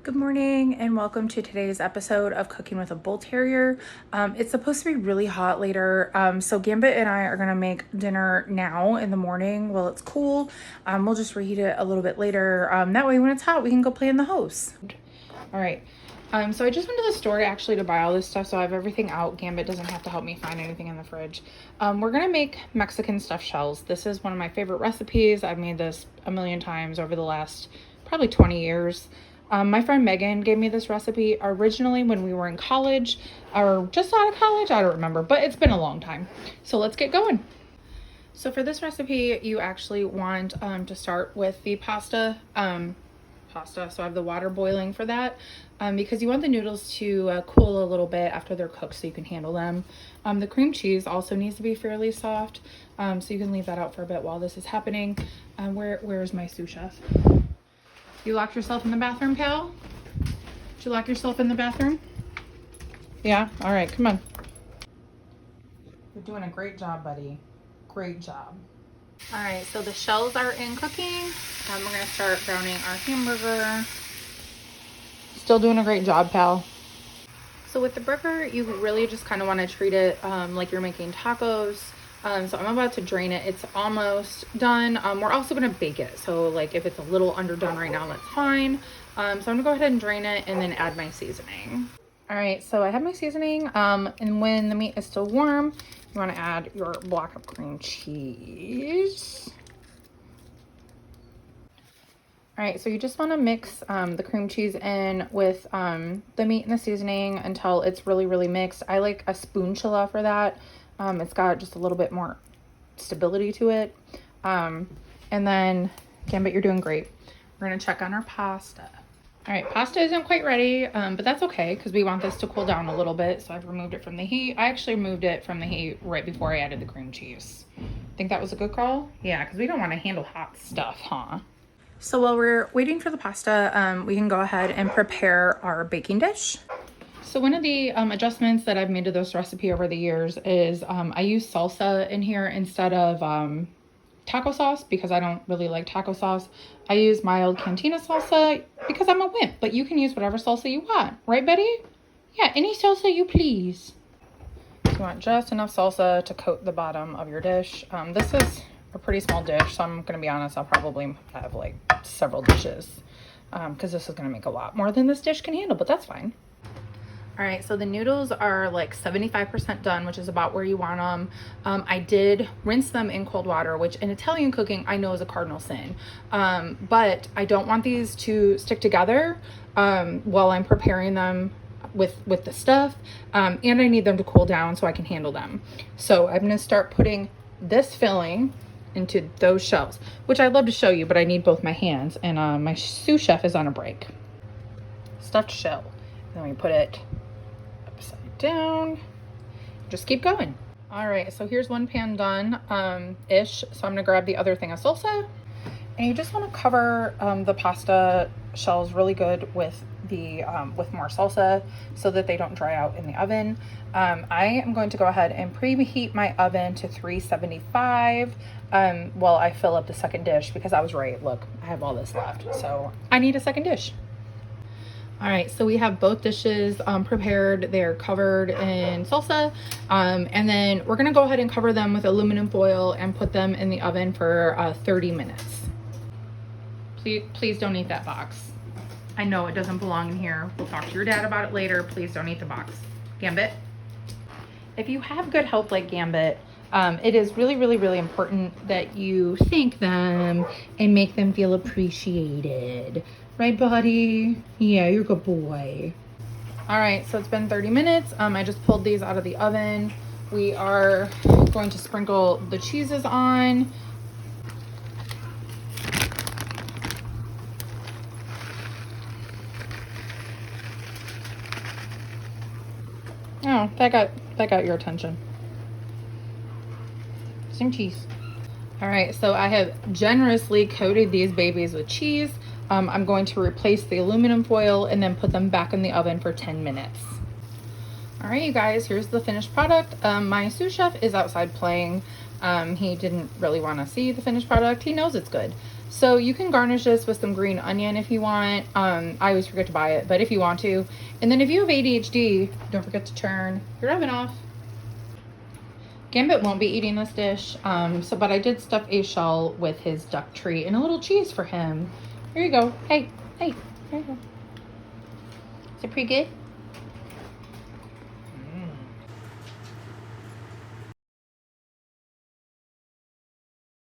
Good morning and welcome to today's episode of Cooking with a Bull Terrier. It's supposed to be really hot later, so Gambit and I are going to make dinner now in the morning while it's cool. We'll just reheat it a little bit later. That way when it's hot, we can go play in the house. All right. So I just went to the store to buy all this stuff, so I have everything out. Gambit doesn't have to help me find anything in the fridge. We're gonna make Mexican stuffed shells. This is one of my favorite recipes. I've made this a million times over the last probably 20 years. My friend Megan gave me this recipe originally when we were in college, or just out of college, I don't remember, but it's been a long time. So let's get going. So for this recipe, you actually want to start with the pasta. So I have the water boiling for that because you want the noodles to cool a little bit after they're cooked so you can handle them. The cream cheese also needs to be fairly soft, so you can leave that out for a bit while this is happening. Where's my sous chef? You locked yourself in the bathroom, pal? Did you lock yourself in the bathroom? Yeah? All right, come on. You're doing a great job, buddy. Great job. All right, so the shells are in cooking. We're gonna start browning our hamburger. Still doing a great job, pal. So with the burger, you really just kind of want to treat it like you're making tacos. So I'm about to drain it. It's almost done. We're also gonna bake it. So like if it's a little underdone right now, that's fine. So I'm gonna go ahead and drain it and then add my seasoning. All right, so I have my seasoning. And when the meat is still warm, you want to add your block of cream cheese. All right, so you just want to mix the cream cheese in with the meat and the seasoning until it's really, really mixed. I like a spatula for that. It's got just a little bit more stability to it. And then, Gambit, you're doing great. We're gonna check on our pasta. All right, pasta isn't quite ready, but that's okay because we want this to cool down a little bit. So I've removed it from the heat. I actually removed it from the heat right before I added the cream cheese. Think that was a good call? Yeah, because we don't want to handle hot stuff, huh? So while we're waiting for the pasta, we can go ahead and prepare our baking dish. So one of the adjustments that I've made to this recipe over the years is I use salsa in here instead of taco sauce because I don't really like taco sauce. I use mild cantina salsa because I'm a wimp, but you can use whatever salsa you want. Right, Betty? Yeah, any salsa you please. So you want just enough salsa to coat the bottom of your dish. This is a pretty small dish, so I'm going to be honest, I'll probably have like several dishes because this is going to make a lot more than this dish can handle, but that's fine. All right, so the noodles are like 75% done, which is about where you want them. I did rinse them in cold water, which in Italian cooking, I know is a cardinal sin. But I don't want these to stick together while I'm preparing them with the stuff. And I need them to cool down so I can handle them. So I'm gonna start putting this filling into those shells, which I'd love to show you, but I need both my hands and my sous chef is on a break. Stuffed shell. Then we put it upside down. Just keep going. All right, so here's one pan done ish. So I'm gonna grab the other thing of salsa, and you just want to cover the pasta shells really good with the with more salsa so that they don't dry out in the oven. I am going to go ahead and preheat my oven to 375 while I fill up the second dish because I was right. Look, I have all this left, so I need a second dish. All right, so we have both dishes prepared. They're covered in salsa. And then we're gonna go ahead and cover them with aluminum foil and put them in the oven for 30 minutes. Please don't eat that box. I know it doesn't belong in here. We'll talk to your dad about it later. Please don't eat the box. Gambit. If you have good help like Gambit, it is really, really, really important that you thank them and make them feel appreciated. Right, buddy? Yeah, you're a good boy. All right, so it's been 30 minutes. I just pulled these out of the oven. We are going to sprinkle the cheeses on. Oh, that got your attention. Some cheese. All right, so I have generously coated these babies with cheese. I'm going to replace the aluminum foil and then put them back in the oven for 10 minutes. All right, you guys, here's the finished product. My sous chef is outside playing. He didn't really want to see the finished product. He knows it's good. So you can garnish this with some green onion if you want. I always forget to buy it, but if you want to. And then if you have ADHD, don't forget to turn your oven off. Gambit won't be eating this dish, but I did stuff a shell with his duck treat and a little cheese for him. Here you go. Hey, here you go. Is it pretty good?